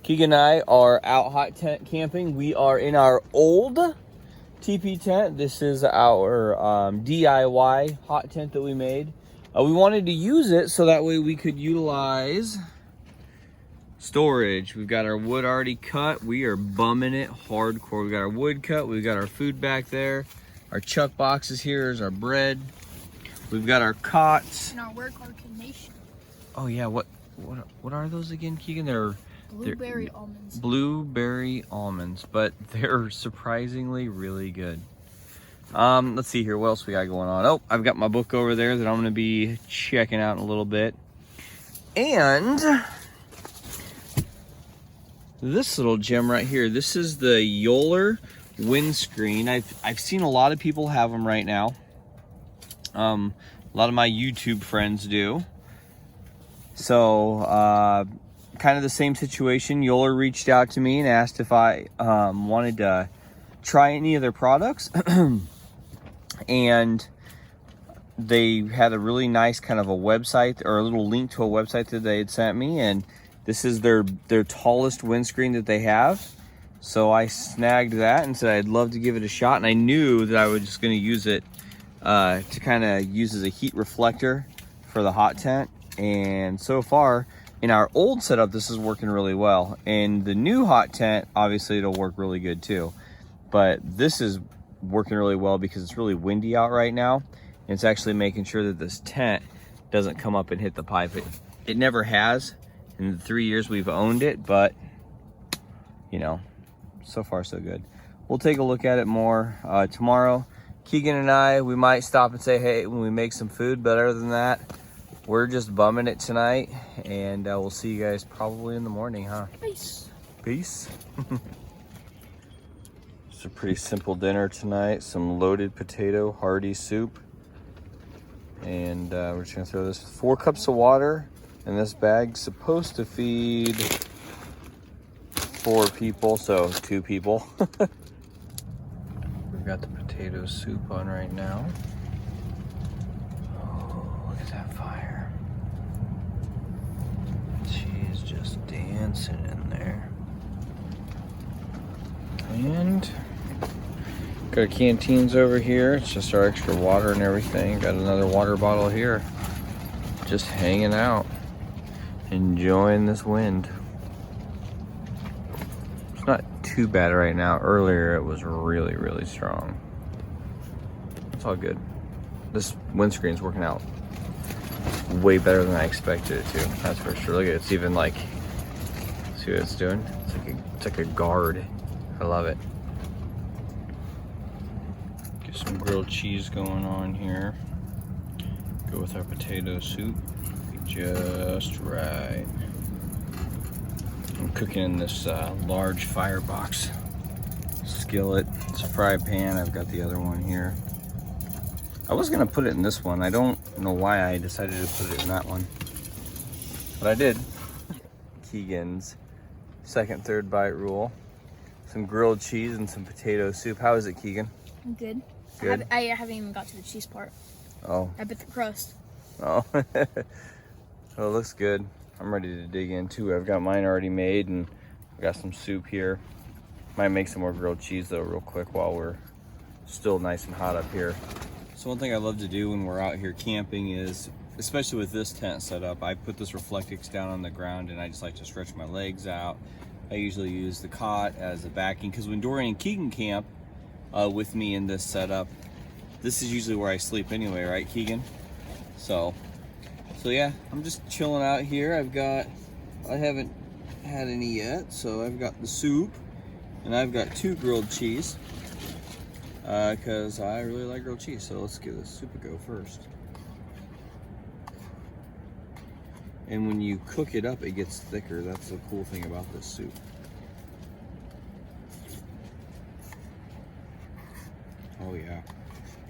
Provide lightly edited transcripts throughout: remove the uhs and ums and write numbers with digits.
Keegan and I are out hot tent camping. We are in our old teepee tent. This is our DIY hot tent that we made. We wanted to use it so that way we could utilize storage. We've got our wood already cut. We are bumming it hardcore. We got our wood cut. We've got our food back there. Our chuck boxes here is our bread. We've got our cots. And our work-nation. Oh yeah, what are those again, Keegan? They're blueberry almonds. Blueberry almonds, but they're surprisingly really good. Let's see here, what else we got going on? Oh, I've got my book over there that I'm gonna be checking out in a little bit. And this little gem right here, this is the Yoler windscreen. I've seen a lot of people have them right now. A lot of my YouTube friends do. So, kind of the same situation. Yoler reached out to me and asked if I wanted to try any of their products. And they had a really nice kind of a website, or a little link to a website that they had sent me, and this is their tallest windscreen that they have. So I snagged that and said I'd love to give it a shot, and I knew that I was just going to use it to kind of use as a heat reflector for the hot tent. And so far in our old setup, this is working really well. In the new hot tent, obviously it'll work really good too, but this is working really well because it's really windy out right now. And it's actually making sure that this tent doesn't come up and hit the pipe. It never has in the 3 years we've owned it, but you know, so far so good. We'll take a look at it more tomorrow. Keegan and I, we might stop and say hey when we make some food, but other than that, we're just bumming it tonight, and we'll see you guys probably in the morning, huh? Peace. Peace. It's a pretty simple dinner tonight. Some loaded potato hearty soup. And we're just gonna throw this 4 cups of water, and this bag's supposed to feed 4 people, so 2 people. We've got the potato soup on right now. Oh, look at that fire. She's just dancing in there. And got our canteens over here. It's just our extra water and everything. Got another water bottle here. Just hanging out. Enjoying this wind. It's not too bad right now. Earlier it was really, really strong. It's all good. This windscreen's working out way better than I expected it to. That's for sure. Look at it. It's even like, see what it's doing? It's like a guard. I love it. Get some grilled cheese going on here. Go with our potato soup. Be just right. I'm cooking in this large firebox skillet. It's a fry pan. I've got the other one here. I was gonna put it in this one. I don't know why I decided to put it in that one, but I did. Keegan's second, third bite rule. Some grilled cheese and some potato soup. How is it, Keegan? Good. Good. I haven't even got to the cheese part. Oh. I bit the crust. Oh. Well, it looks good. I'm ready to dig in too. I've got mine already made, and I've got some soup here. Might make some more grilled cheese though real quick while we're still nice and hot up here. So one thing I love to do when we're out here camping is, especially with this tent set up, I put this Reflectix down on the ground and I just like to stretch my legs out. I usually use the cot as a backing, because when Dorian and Keegan camp with me in this setup, this is usually where I sleep anyway, right, Keegan? So yeah, I'm just chilling out here. I haven't had any yet, so I've got the soup, and I've got 2 grilled cheese, because I really like grilled cheese. So let's give the soup a go first. And when you cook it up, it gets thicker. That's the cool thing about this soup. Oh yeah.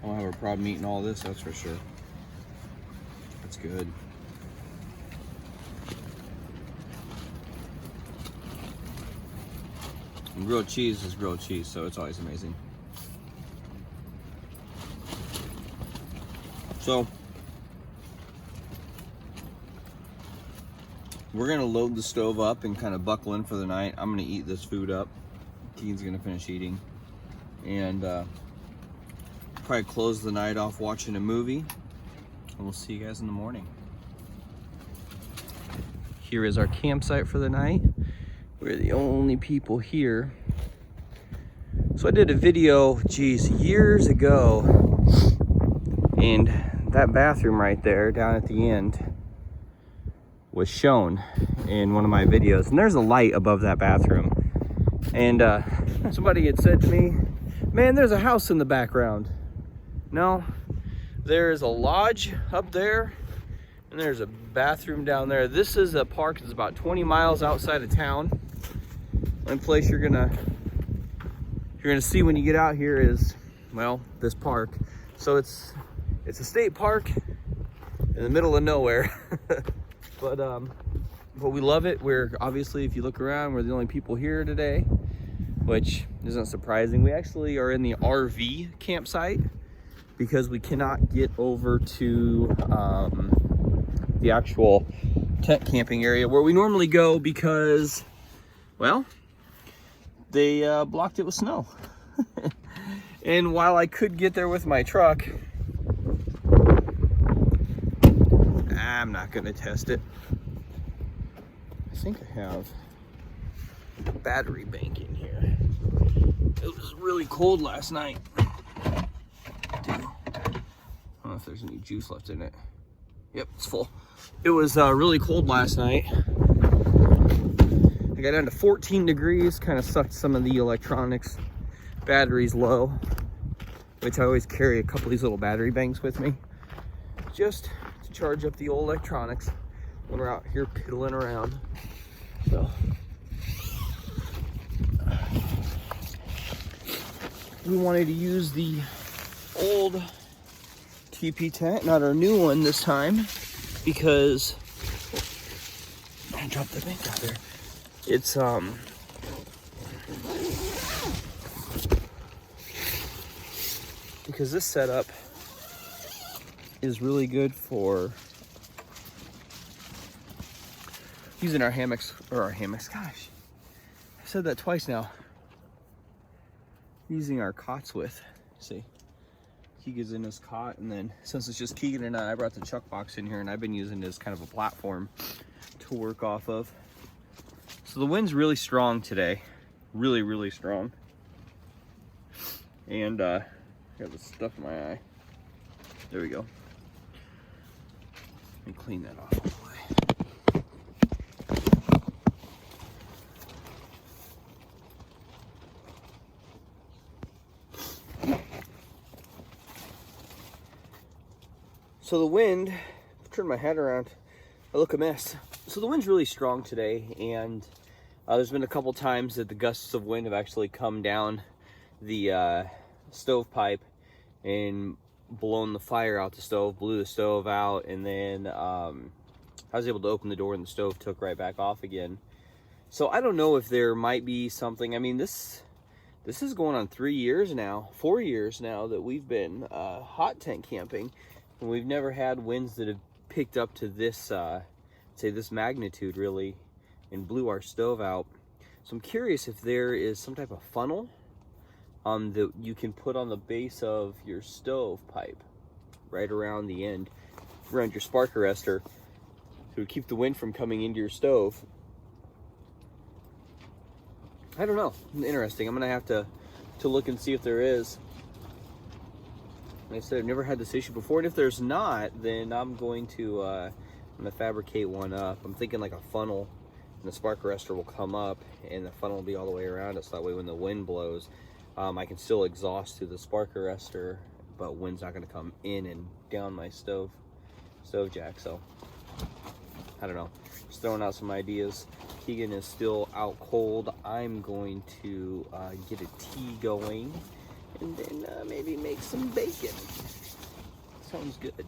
I don't have a problem eating all this, that's for sure. That's good. And grilled cheese is grilled cheese, so it's always amazing. So we're gonna load the stove up and kind of buckle in for the night. I'm gonna eat this food up. Keegan's gonna finish eating. And probably close the night off watching a movie. And we'll see you guys in the morning. Here is our campsite for the night. We're the only people here. So I did a video, geez, years ago, and that bathroom right there down at the end was shown in one of my videos. And there's a light above that bathroom. And somebody had said to me, man, there's a house in the background. No, there's a lodge up there, and there's a bathroom down there. This is a park that's about 20 miles outside of town. One place you're gonna see when you get out here is, well, this park. So it's a state park in the middle of nowhere. But we love it. We're obviously, if you look around, we're the only people here today, which isn't surprising. We actually are in the RV campsite because we cannot get over to the actual tent camping area where we normally go because, well, they blocked it with snow. And while I could get there with my truck, I'm not gonna test it. I think I have a battery bank in here. It was really cold last night. I don't know if there's any juice left in it. Yep, it's full. It was really cold last night. I got down to 14 degrees, kind of sucked some of the electronics. Batteries low, which I always carry a couple of these little battery banks with me, just to charge up the old electronics when we're out here piddling around. So we wanted to use the old TP tent, not our new one this time, because I dropped the bank out there. It's because this setup is really good for using our hammocks, gosh, I've said that twice now. Using our cots with, see, Keegan's in his cot, and then since it's just Keegan and I brought the chuck box in here, and I've been using it as kind of a platform to work off of. So the wind's really strong today, really strong. And I got this stuff in my eye. There we go. Let me clean that off all the way. So the wind, turn my head around, I look a mess. So the wind's really strong today, and there's been a couple times that the gusts of wind have actually come down the stovepipe and blown the fire out the stove, blew the stove out, and then I was able to open the door and the stove took right back off again. So I don't know if there might be something. I mean, this is going on 4 years now that we've been hot tent camping, and we've never had winds that have picked up to this, say this magnitude really, and blew our stove out. So I'm curious if there is some type of funnel that you can put on the base of your stove pipe, right around the end, around your spark arrestor, to keep the wind from coming into your stove. I don't know. Interesting. I'm gonna have to look and see if there is. Like I said, I've never had this issue before, and if there's not, then I'm going to fabricate one up. I'm thinking like a funnel, and the spark arrestor will come up, and the funnel will be all the way around it, so that way when the wind blows, I can still exhaust through the spark arrestor, but wind's not going to come in and down my stove jack. So I don't know, just throwing out some ideas. Keegan is still out cold. I'm going to get a tea going, and then maybe make some bacon. Sounds good.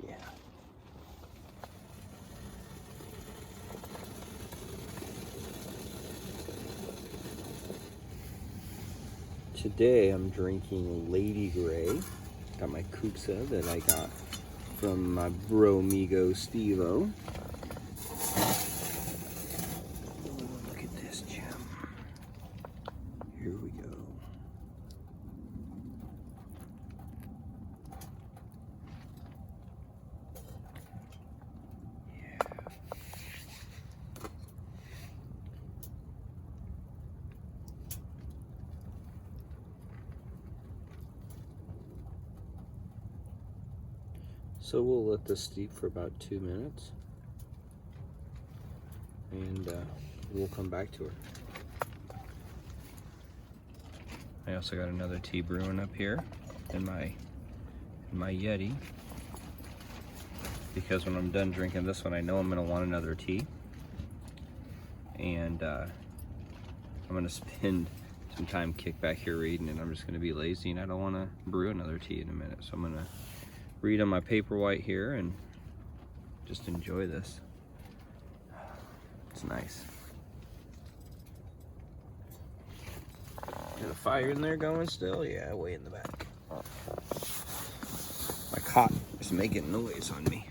Yeah. Today I'm drinking Lady Grey. Got my Kuksa that I got from my bro Migo Stevo. So we'll let this steep for about 2 minutes, and we'll come back to her. I also got another tea brewing up here in my Yeti, because when I'm done drinking this one, I know I'm gonna want another tea, and I'm gonna spend some time kicked back here reading, and I'm just gonna be lazy, and I don't want to brew another tea in a minute, so I'm gonna read on my Paperwhite here and just enjoy this. It's nice. Got a fire in there going still? Yeah, way in the back. My cot is making noise on me.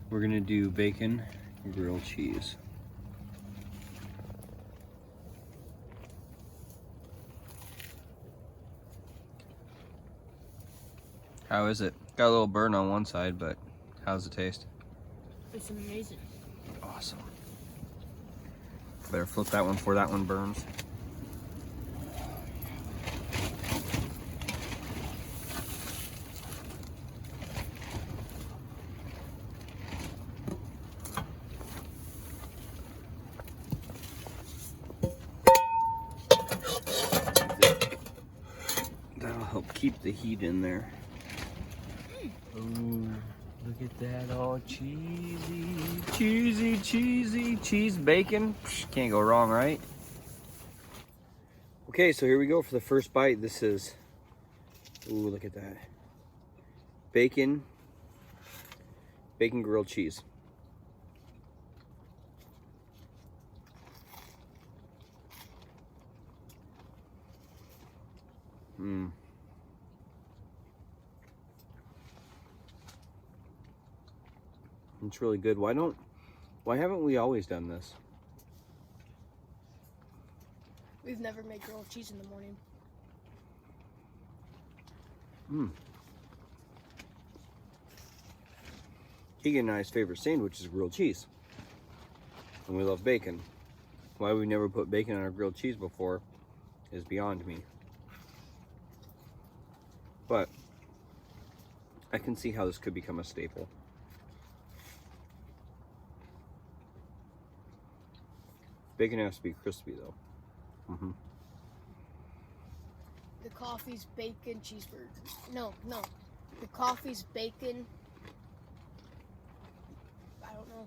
We're gonna do bacon and grilled cheese. How is it? Got a little burn on one side, but how's it taste? It's amazing. Awesome. Better flip that one before that one burns. That'll help keep the heat in there. Ooh, look at that, all cheesy, cheesy, cheesy, cheese bacon. Psh, can't go wrong, right? Okay, so here we go for the first bite. This is, ooh, look at that. Bacon grilled cheese. Mmm. It's really good. Why haven't we always done this? We've never made grilled cheese in the morning. Keegan and I's favorite sandwich is grilled cheese. And we love bacon. Why we never put bacon on our grilled cheese before is beyond me. But I can see how this could become a staple. Bacon has to be crispy though. The coffee's bacon cheeseburger. No. The coffee's bacon. I don't know.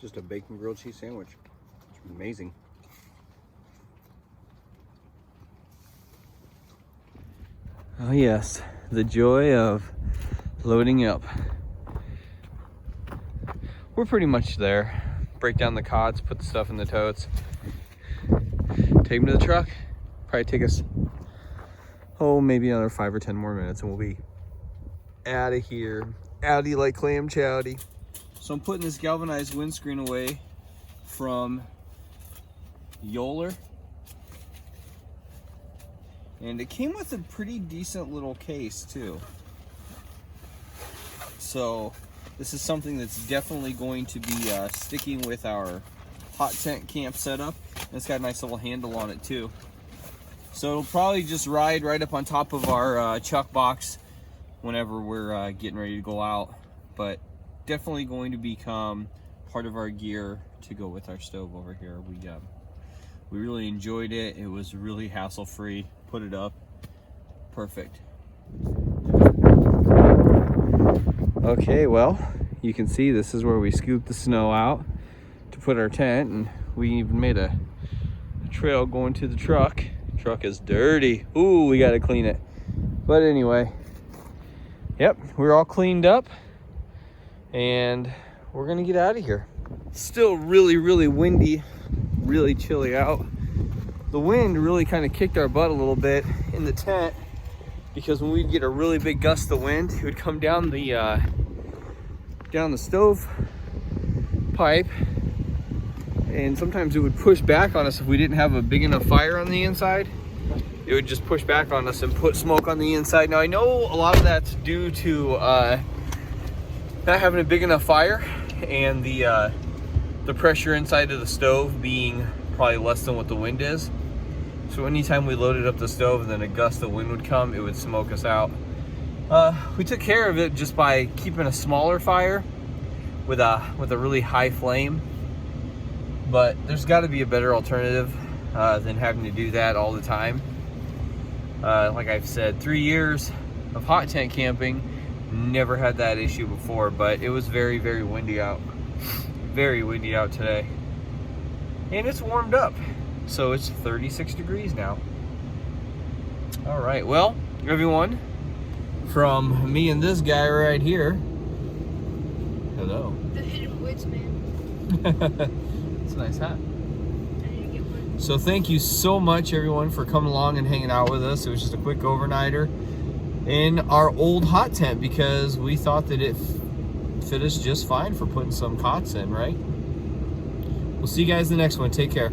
Just a bacon grilled cheese sandwich. It's amazing. Oh yes, the joy of loading up. We're pretty much there. Break down the cots, put the stuff in the totes, take them to the truck. Probably take us, maybe another 5 or 10 more minutes and we'll be out of here. Outy like clam chowdy. So I'm putting this galvanized windscreen away from Yoler. And it came with a pretty decent little case too. So this is something that's definitely going to be sticking with our hot tent camp setup. And it's got a nice little handle on it too. So it'll probably just ride right up on top of our chuck box whenever we're getting ready to go out. But definitely going to become part of our gear to go with our stove over here. We really enjoyed it. It was really hassle-free. Put it up. Perfect. Okay, well, you can see this is where we scooped the snow out to put our tent, and we even made a trail going to the truck. Truck is dirty. Ooh, we gotta clean it. But anyway, yep, we're all cleaned up and we're gonna get out of here. Still really, really windy really chilly out. The wind really kind of kicked our butt a little bit in the tent, because when we'd get a really big gust of wind, it would come down the stove pipe, and sometimes it would push back on us if we didn't have a big enough fire on the inside. It would just push back on us and put smoke on the inside. Now I know a lot of that's due to not having a big enough fire, and the pressure inside of the stove being probably less than what the wind is. So anytime we loaded up the stove and then a gust of wind would come, it would smoke us out. We took care of it just by keeping a smaller fire with a really high flame. But there's got to be a better alternative than having to do that all the time. Like I've said, 3 years of hot tent camping, never had that issue before, but it was very, very windy out. Very windy out today. And it's warmed up. So it's 36 degrees now. All right, well, everyone, from me and this guy right here, hello. The hidden woods, man. It's a nice hat. I need to get one. So thank you so much, everyone, for coming along and hanging out with us. It was just a quick overnighter in our old hot tent, because we thought that it fit us just fine for putting some cots in, right? We'll see you guys in the next one. Take care.